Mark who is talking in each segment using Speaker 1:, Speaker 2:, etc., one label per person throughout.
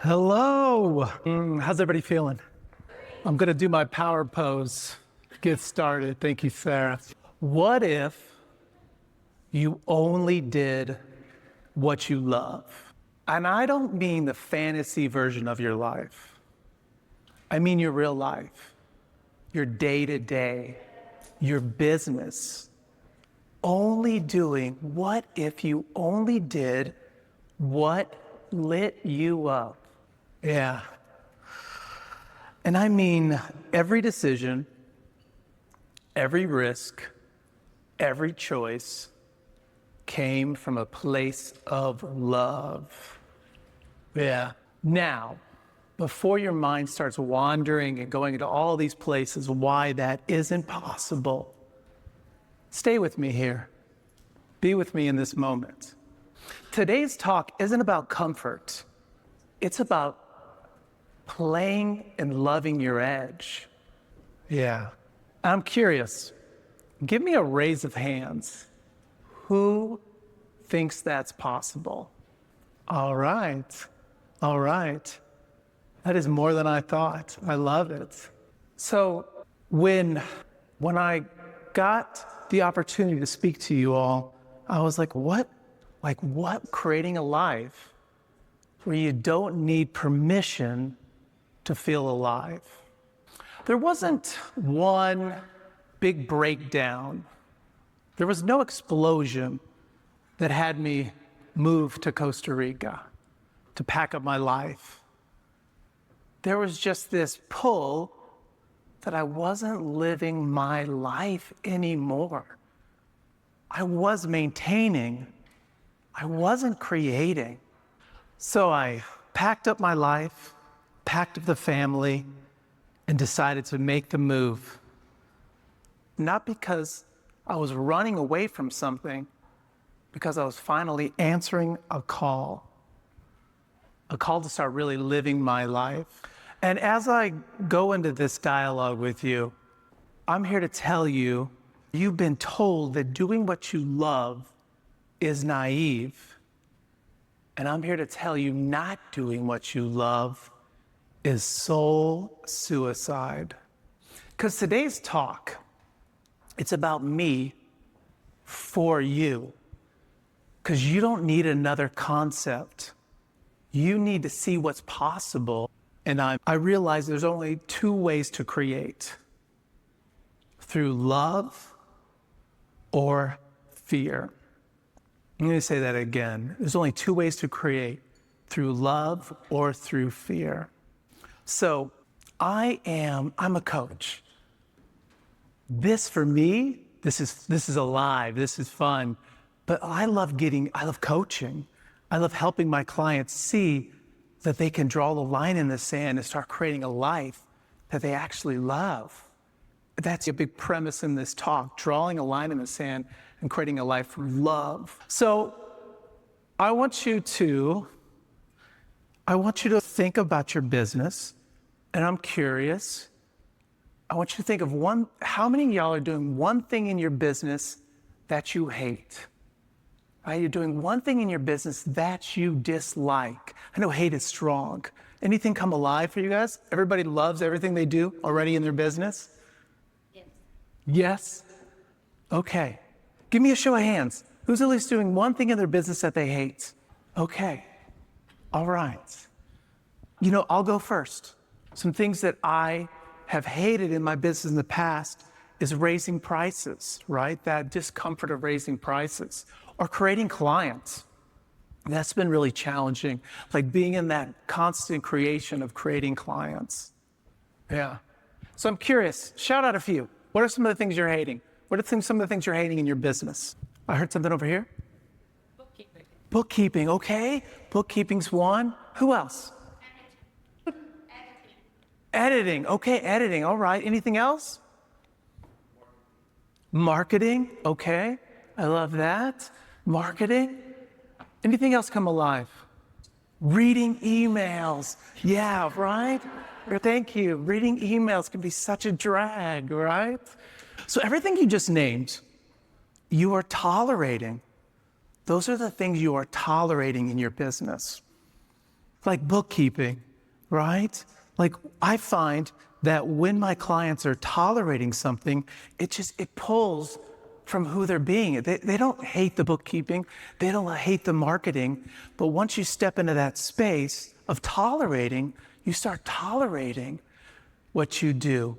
Speaker 1: Hello. How's everybody feeling? I'm going to do my power pose. Get started. Thank you, Sarah. What if you only did what you love? And I don't mean the fantasy version of your life. I mean your real life, your day-to-day, your business. What if you only did what lit you up? Yeah. And I mean every decision, every risk, every choice came from a place of love. Yeah. Now, before your mind starts wandering and going into all these places, why that isn't possible, stay with me here. Be with me in this moment. Today's talk isn't about comfort. It's about playing and loving your edge. Yeah. I'm curious. Give me a raise of hands. Who thinks that's possible? All right. All right. That is more than I thought. I love it. So when I got the opportunity to speak to you all, I was like, what? Like what? Creating a life where you don't need permission to feel alive. There wasn't one big breakdown. There was no explosion that had me move to Costa Rica to pack up my life. There was just this pull that I wasn't living my life anymore. I was maintaining. I wasn't creating. So I packed up my life, packed up the family, and decided to make the move. Not because I was running away from something, because I was finally answering a call to start really living my life. And as I go into this dialogue with you, I'm here to tell you, you've been told that doing what you love is naive. And I'm here to tell you not doing what you love is soul suicide. Because today's talk, it's about me for you. Because you don't need another concept. You need to see what's possible. And I realize there's only two ways to create. Through love or fear. I'm going to say that again. There's only two ways to create, through love or through fear. So I'm a coach. This for me, this is alive, this is fun, but I love coaching. I love helping my clients see that they can draw the line in the sand and start creating a life that they actually love. That's a big premise in this talk, drawing a line in the sand and creating a life from love. So I want you to think about your business, and I'm curious. I want you to think of how many of y'all are doing one thing in your business that you hate? Right? You're doing one thing in your business that you dislike. I know hate is strong. Anything come alive for you guys? Everybody loves everything they do already in their business? Yes. Yes? Okay. Give me a show of hands. Who's at least doing one thing in their business that they hate? Okay. All right. I'll go first. Some things that I have hated in my business in the past is raising prices, right? That discomfort of raising prices or creating clients. That's been really challenging, like being in that constant creation of creating clients. Yeah. So I'm curious, shout out a few. What are some of the things you're hating? What are some of the things you're hating in your business? I heard something over here.
Speaker 2: Bookkeeping.
Speaker 1: Bookkeeping, okay. Bookkeeping's one. Who else? Editing, okay, editing, all right. Anything else? Marketing, okay. I love that. Marketing. Anything else come alive? Reading emails. Yeah, right? Thank you. Reading emails can be such a drag, right? So everything you just named, you are tolerating. Those are the things you are tolerating in your business. like bookkeeping, right? Like I find that when my clients are tolerating something, it pulls from who they're being. They don't hate the bookkeeping, they don't hate the marketing, but once you step into that space of tolerating, you start tolerating what you do.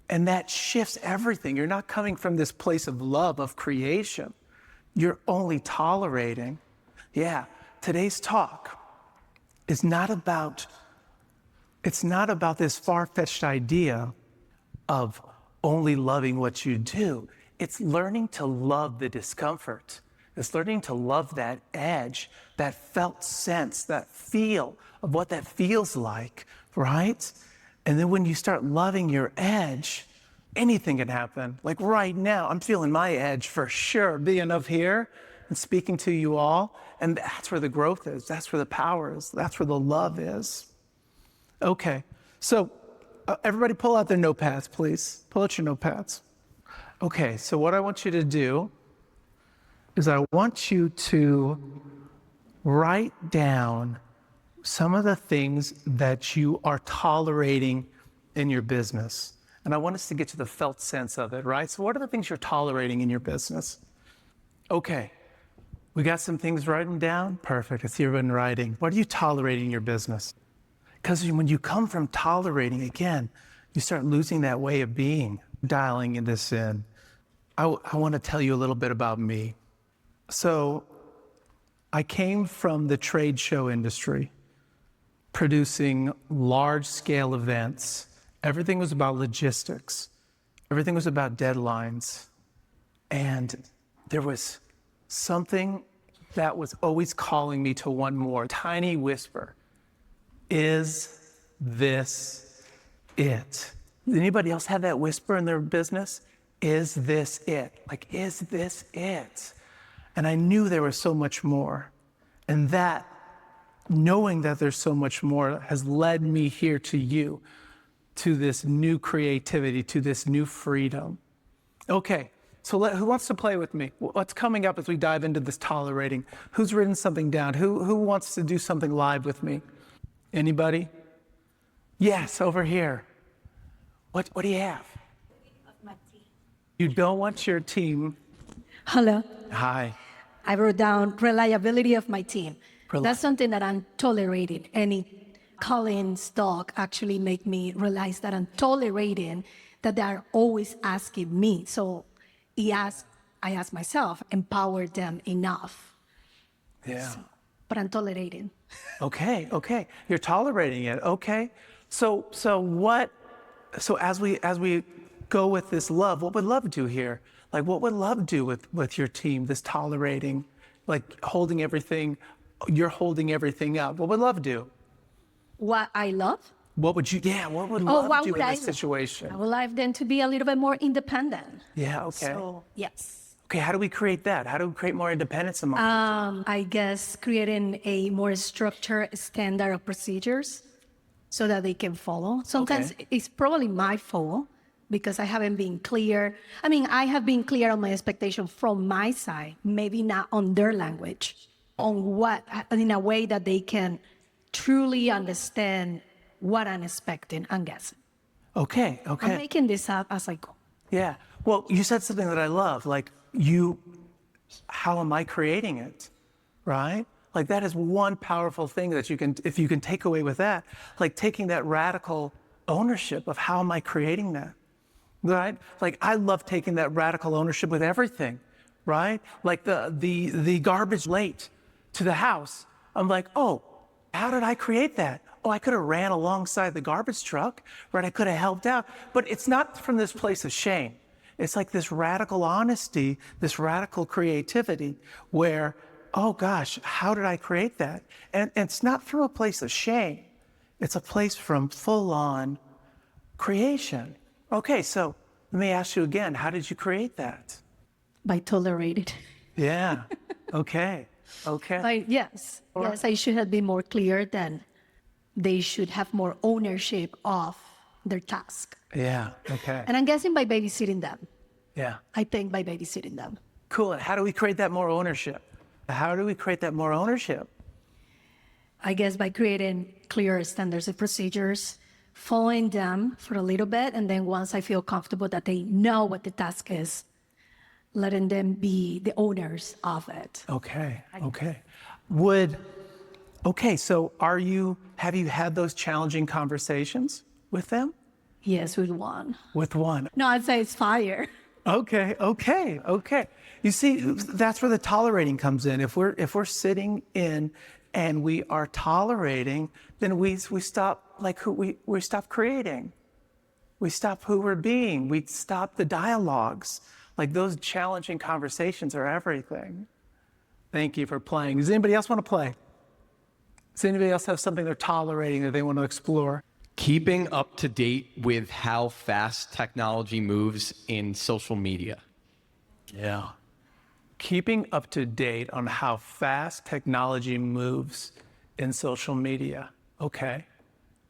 Speaker 1: And that shifts everything. You're not coming from this place of love, of creation. You're only tolerating. Yeah, today's talk is not about this far-fetched idea of only loving what you do. It's learning to love the discomfort. It's learning to love that edge, that felt sense, that feel of what that feels like, right? And then when you start loving your edge, anything can happen. Like right now, I'm feeling my edge for sure, being up here and speaking to you all. And that's where the growth is. That's where the power is. That's where the love is. Okay, so everybody pull out their notepads, please. Pull out your notepads. Okay, so what I want you to do is I want you to write down some of the things that you are tolerating in your business. And I want us to get to the felt sense of it, right? So what are the things you're tolerating in your business? Okay, we got some things written down? Perfect, I see everyone writing. What are you tolerating in your business? Because when you come from tolerating, again, you start losing that way of being, dialing this in. I want to tell you a little bit about me. So I came from the trade show industry, producing large-scale events. Everything was about logistics. Everything was about deadlines. And there was something that was always calling me to one more tiny whisper. Is this it? Does anybody else have that whisper in their business? Is this it? Like, is this it? And I knew there was so much more. And that, knowing that there's so much more, has led me here to you, to this new creativity, to this new freedom. Okay, so who wants to play with me? What's coming up as we dive into this tolerating? Who's written something down? Who wants to do something live with me? Anybody? Yes, over here. What do you have?
Speaker 2: Of my team.
Speaker 1: You don't want your team.
Speaker 2: Hello.
Speaker 1: Hi.
Speaker 2: I wrote down reliability of my team. That's something that I'm tolerating. Any Colin's talk actually make me realize that I'm tolerating that they are always asking me. So I ask myself, empower them enough.
Speaker 1: Yeah.
Speaker 2: But I'm tolerating.
Speaker 1: Okay. You're tolerating it. Okay. So as we go with this love, what would love do here? Like, what would love do with your team, this tolerating, like holding everything, you're holding everything up. What would love do?
Speaker 2: What I love?
Speaker 1: What would love do in this situation?
Speaker 2: I would like them to be a little bit more independent.
Speaker 1: Yeah, okay.
Speaker 2: So, yes.
Speaker 1: Okay, how do we create that? How do we create more independence among
Speaker 2: I guess creating a more structured standard of procedures so that they can follow. Sometimes it's probably my fault because I haven't been clear. I mean, I have been clear on my expectation from my side, maybe not on their language, on what, in a way that they can truly understand what I'm expecting and guessing.
Speaker 1: Okay.
Speaker 2: I'm making this up as I go.
Speaker 1: Yeah. Well, you said something that I love, like how am I creating it, right? Like that is one powerful thing that if you can take away with that, like taking that radical ownership of how am I creating that, right? Like I love taking that radical ownership with everything, right? Like the garbage late to the house. I'm like, oh, how did I create that? Oh, I could have ran alongside the garbage truck, right? I could have helped out, but it's not from this place of shame. It's like this radical honesty, this radical creativity where, oh gosh, how did I create that? And it's not from a place of shame. It's a place from full-on creation. Okay, so let me ask you again, how did you create that?
Speaker 2: By tolerating.
Speaker 1: Yeah, okay.
Speaker 2: Yes, I should have been more clear than they should have more ownership of their task.
Speaker 1: Yeah, okay.
Speaker 2: And I'm guessing by babysitting them.
Speaker 1: Yeah.
Speaker 2: I think by babysitting them.
Speaker 1: Cool, and how do we create that more ownership? How do we create that more ownership?
Speaker 2: I guess by creating clear standards and procedures, following them for a little bit, and then once I feel comfortable that they know what the task is, letting them be the owners of it.
Speaker 1: Okay. So have you had those challenging conversations with them?
Speaker 2: Yes, with one.
Speaker 1: With one.
Speaker 2: No, I'd say it's fire.
Speaker 1: Okay. You see, that's where the tolerating comes in. If we're sitting in and we are tolerating, then we stop we stop creating. We stop who we're being. We stop the dialogues. Like those challenging conversations are everything. Thank you for playing. Does anybody else want to play? Does anybody else have something they're tolerating that they want to explore?
Speaker 3: Keeping up to date with how fast technology moves in social media.
Speaker 1: Yeah. Keeping up to date on how fast technology moves in social media. Okay.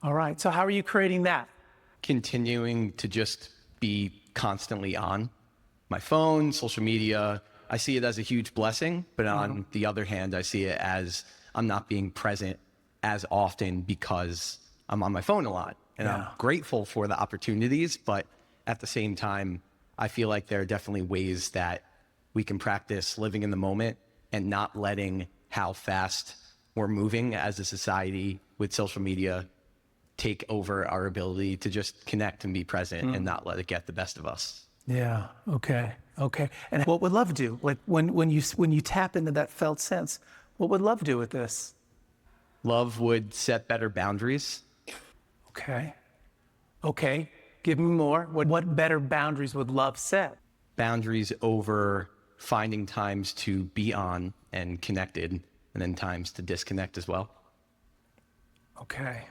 Speaker 1: All right. So how are you creating that?
Speaker 3: Continuing to just be constantly on my phone, social media. I see it as a huge blessing, but on the other hand, I see it as I'm not being present as often because I'm on my phone a lot. And I'm grateful for the opportunities, but at the same time, I feel like there are definitely ways that we can practice living in the moment and not letting how fast we're moving as a society with social media take over our ability to just connect and be present and not let it get the best of us.
Speaker 1: Yeah. Okay. And what would love do? Like when you tap into that felt sense, what would love do with this?
Speaker 3: Love would set better boundaries.
Speaker 1: Okay. Give me more. What better boundaries would love set?
Speaker 3: Boundaries over finding times to be on and connected, and then times to disconnect as well.
Speaker 1: Okay.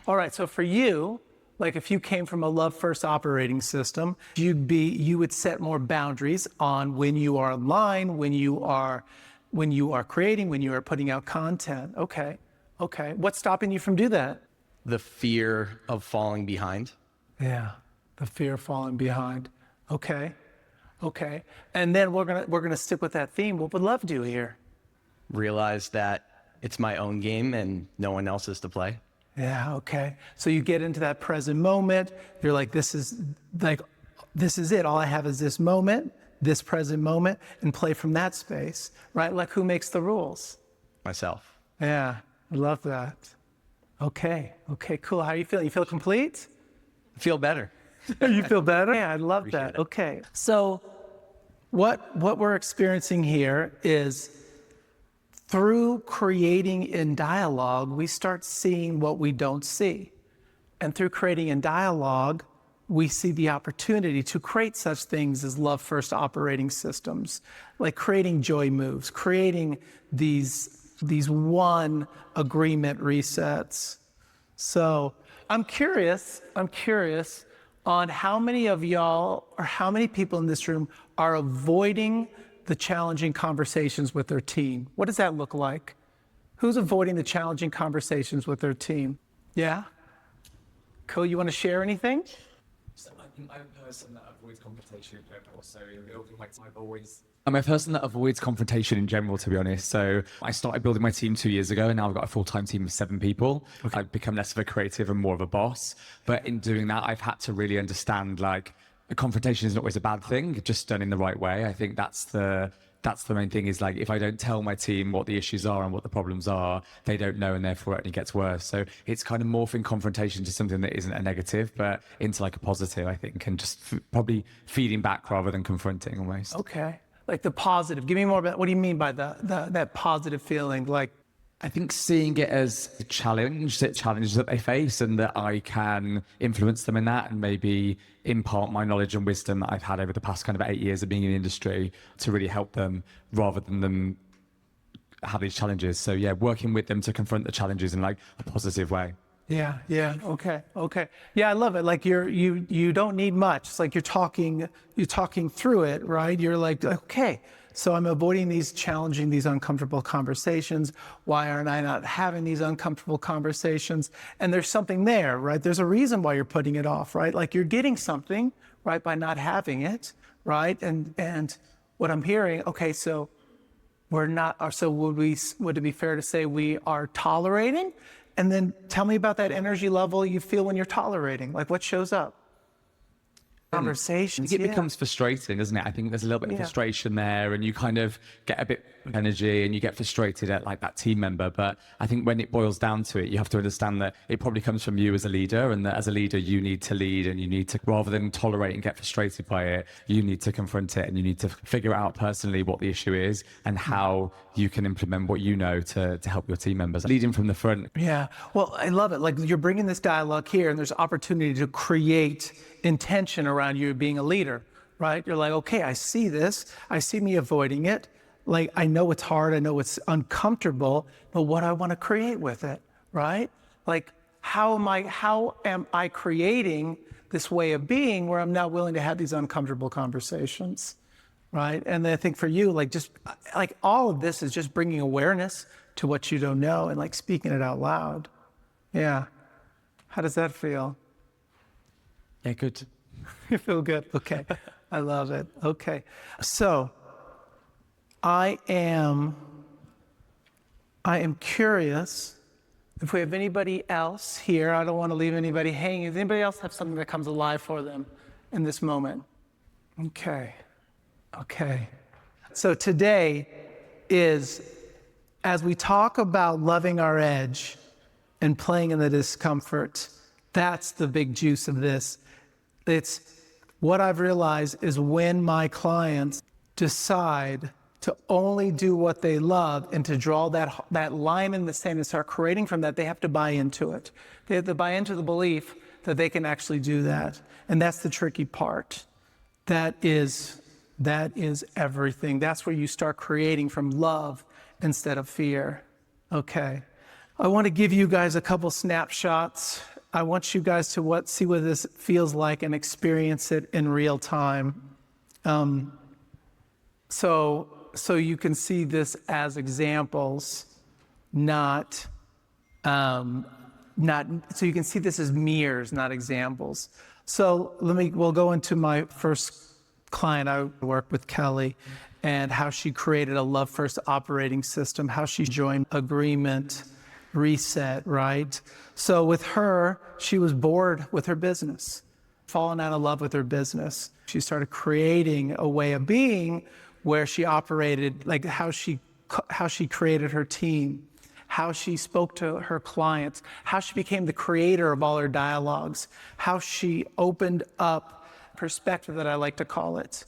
Speaker 1: All right. So for you, like if you came from a love first operating system, you would set more boundaries on when you are online, when you are creating, when you are putting out content. Okay. What's stopping you from do that?
Speaker 3: The fear of falling behind.
Speaker 1: Yeah. The fear of falling behind. Okay. And then we're gonna stick with that theme. What would love do here?
Speaker 3: Realize that it's my own game and no one else is to play.
Speaker 1: Yeah, okay. So you get into that present moment. You're like, this is it. All I have is this moment, this present moment, and play from that space, right? Like who makes the rules?
Speaker 3: Myself.
Speaker 1: Yeah, I love that. Okay, cool. How are you feeling? You feel complete?
Speaker 3: I feel better.
Speaker 1: You feel better? Yeah, I love
Speaker 3: Appreciate
Speaker 1: that.
Speaker 3: it.
Speaker 1: Okay. So what we're experiencing here is through creating in dialogue, we start seeing what we don't see. And through creating in dialogue, we see the opportunity to create such things as love first operating systems, like creating joy moves, creating these one agreement resets. So I'm curious on how many of y'all or how many people in this room are avoiding the challenging conversations with their team. What does that look like? Who's avoiding the challenging conversations with their team? Yeah? Cool, you want to share anything?
Speaker 4: So I'm a person that avoids confrontation in general. So I'm a person that avoids confrontation in general, to be honest. So I started building my team 2 years ago, and now I've got a full-time team of 7 people. Okay. I've become less of a creative and more of a boss. But in doing that, I've had to really understand, like, a confrontation isn't always a bad thing, just done in the right way. I think that's the main thing, is like, if I don't tell my team what the issues are and what the problems are, they don't know, and therefore it only gets worse. So it's kind of morphing confrontation to something that isn't a negative, but into like a positive, I think, and just probably feeding back rather than confronting almost.
Speaker 1: Okay. Like the positive. Give me more about, what do you mean by that positive feeling? Like,
Speaker 4: I think seeing it as a challenge, challenges that they face, and that I can influence them in that, and maybe impart my knowledge and wisdom that I've had over the past kind of 8 years of being in the industry to really help them, rather than them have these challenges. So yeah, working with them to confront the challenges in like a positive way.
Speaker 1: Yeah. Okay. Yeah, I love it. Like you don't need much. It's like you're talking through it, right? You're like, okay, so I'm avoiding these uncomfortable conversations. Why aren't I not having these uncomfortable conversations? And there's something there, right? There's a reason why you're putting it off, right? Like you're getting something, right, by not having it, right? And what I'm hearing, okay, so We're not, or so would it be fair to say we are tolerating? And then tell me about that energy level you feel when you're tolerating. Like what shows up? Conversations.
Speaker 4: I think it becomes frustrating, doesn't it? I think there's a little bit of frustration there, and you kind of get a bit of energy and you get frustrated at like that team member. But I think when it boils down to it, you have to understand that it probably comes from you as a leader, and that as a leader, you need to lead, and you need to, rather than tolerate and get frustrated by it, you need to confront it, and you need to figure out personally what the issue is and how you can implement what you know to help your team members. Leading from the front.
Speaker 1: Yeah. Well, I love it. Like you're bringing this dialogue here, and there's opportunity to create intention around you being a leader, right? You're like, okay, I see this. I see me avoiding it. Like, I know it's hard. I know it's uncomfortable, but what I want to create with it, right? Like, how am I creating this way of being where I'm not willing to have these uncomfortable conversations, right? And I think for you, like, just like all of this is just bringing awareness to what you don't know and like speaking it out loud. Yeah. How does that feel?
Speaker 4: Yeah, good.
Speaker 1: You feel good? Okay. I love it. Okay. So I am curious if we have anybody else here. I don't want to leave anybody hanging. Does anybody else have something that comes alive for them in this moment? Okay. Okay. So today is, as we talk about loving our edge and playing in the discomfort, that's the big juice of this. It's what I've realized is when my clients decide to only do what they love and to draw that line in the sand and start creating from that, they have to buy into it. They have to buy into the belief that they can actually do that. And that's the tricky part. That is everything. That's where you start creating from love instead of fear. Okay. I want to give you guys a couple snapshots. I want you guys to see what this feels like and experience it in real time. So you can see this as examples, so you can see this as mirrors, not examples. So we'll go into my first client. I worked with Kelly and how she created a love first operating system, how she joined agreement, reset, right? So with her, she was bored with her business, fallen out of love with her business. She started creating a way of being where she operated, like how she created her team, how she spoke to her clients, how she became the creator of all her dialogues, how she opened up perspective, that I like to call it.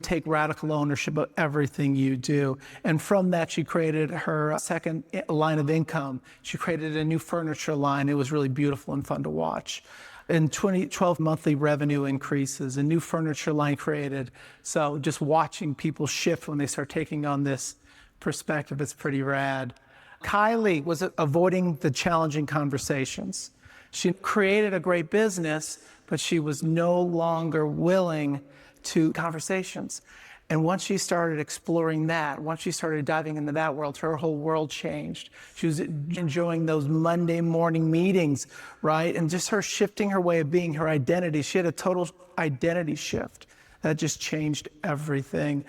Speaker 1: Take radical ownership of everything you do. And from that, she created her second line of income. She created a new furniture line. It was really beautiful and fun to watch. And 12 monthly revenue increases, a new furniture line created. So just watching people shift when they start taking on this perspective, it's pretty rad. Kylie was avoiding the challenging conversations. She created a great business, but she was no longer willing to conversations. And once she started exploring that, once she started diving into that world, her whole world changed. She was enjoying those Monday morning meetings, right? And just her shifting her way of being, her identity. She had a total identity shift that just changed everything.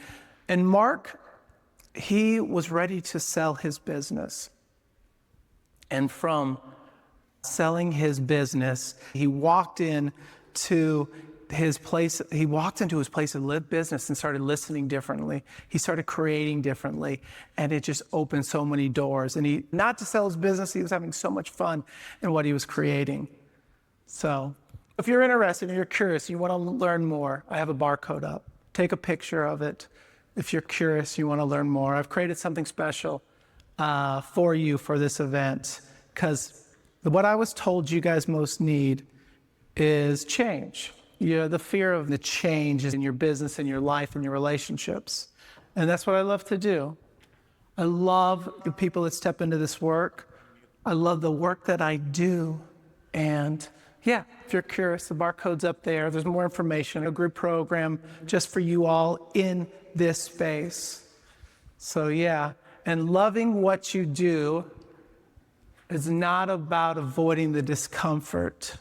Speaker 1: And Mark, he was ready to sell his business. And from selling his business, he walked into his place of live business and started listening differently. He started creating differently, and it just opened so many doors. And not to sell his business, he was having so much fun in what he was creating. So if you're interested and you're curious, you want to learn more, I have a barcode up. Take a picture of it. If you're curious, you want to learn more. I've created something special for you for this event, because what I was told you guys most need is change. The fear of the change is in your business, in your life, in your relationships. And that's what I love to do. I love the people that step into this work. I love the work that I do. And yeah, if you're curious, the barcode's up there. There's more information, a group program just for you all in this space. So yeah, and loving what you do is not about avoiding the discomfort.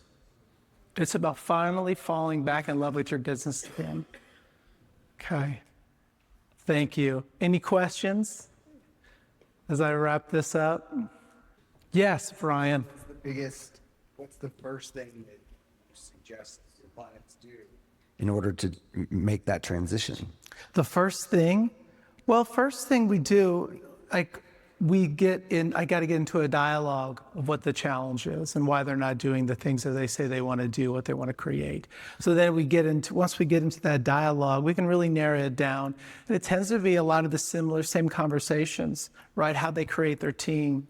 Speaker 1: It's about finally falling back in love with your business again. Okay. Thank you. Any questions? as I wrap this up. Yes, Brian.
Speaker 5: What's the first thing that you suggest your clients do in order to make that transition?
Speaker 1: The first thing we do, like I got to get into a dialogue of what the challenge is and why they're not doing the things that they say they want to do, what they want to create. So then once we get into that dialogue, we can really narrow it down. And it tends to be a lot of the same conversations, right? How they create their team,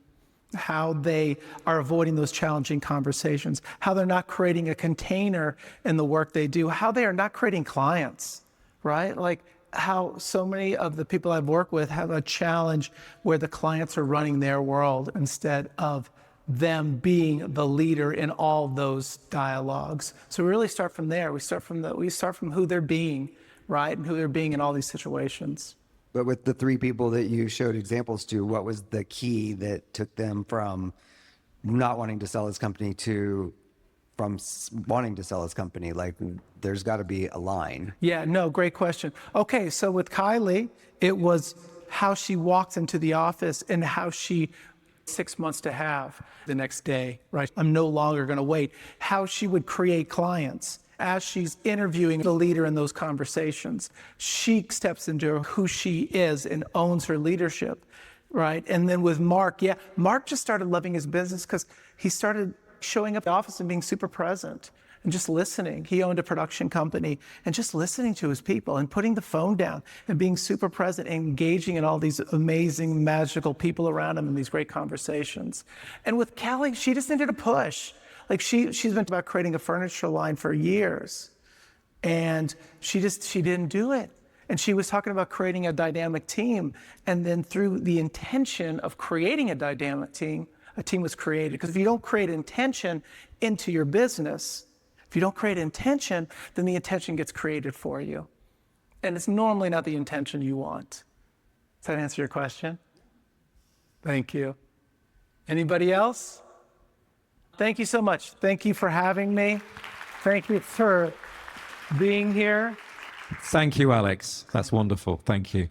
Speaker 1: how they are avoiding those challenging conversations, how they're not creating a container in the work they do, how they are not creating clients, right? Like how so many of the people I've worked with have a challenge where the clients are running their world instead of them being the leader in all those dialogues. So we really start from there. We start from who they're being, right? And who they're being in all these situations.
Speaker 5: But with the three people that you showed examples to, what was the key that took them from not wanting to sell his company to from wanting to sell his company? Like, there's got to be a line.
Speaker 1: Yeah, no, great question. Okay, so with Kylie, it was how she walked into the office and how she 6 months to have the next day, right? I'm no longer going to wait. How she would create clients. As she's interviewing the leader in those conversations, she steps into who she is and owns her leadership, right? And then with Mark, Mark just started loving his business because he started showing up at the office and being super present and just listening. He owned a production company and just listening to his people and putting the phone down and being super present and engaging in all these amazing, magical people around him in these great conversations. And with Kelly, she just needed a push. Like she's been about creating a furniture line for years, and she didn't do it. And she was talking about creating a dynamic team, and then through the intention of creating a dynamic team, a team was created. Because if you don't create intention into your business, if you don't create intention, then the intention gets created for you, and it's normally not the intention you want. Does that answer your question? Thank you. Anybody else? Thank you so much. Thank you for having me. Thank you for being here.
Speaker 4: Thank you, Alex. That's wonderful. Thank you.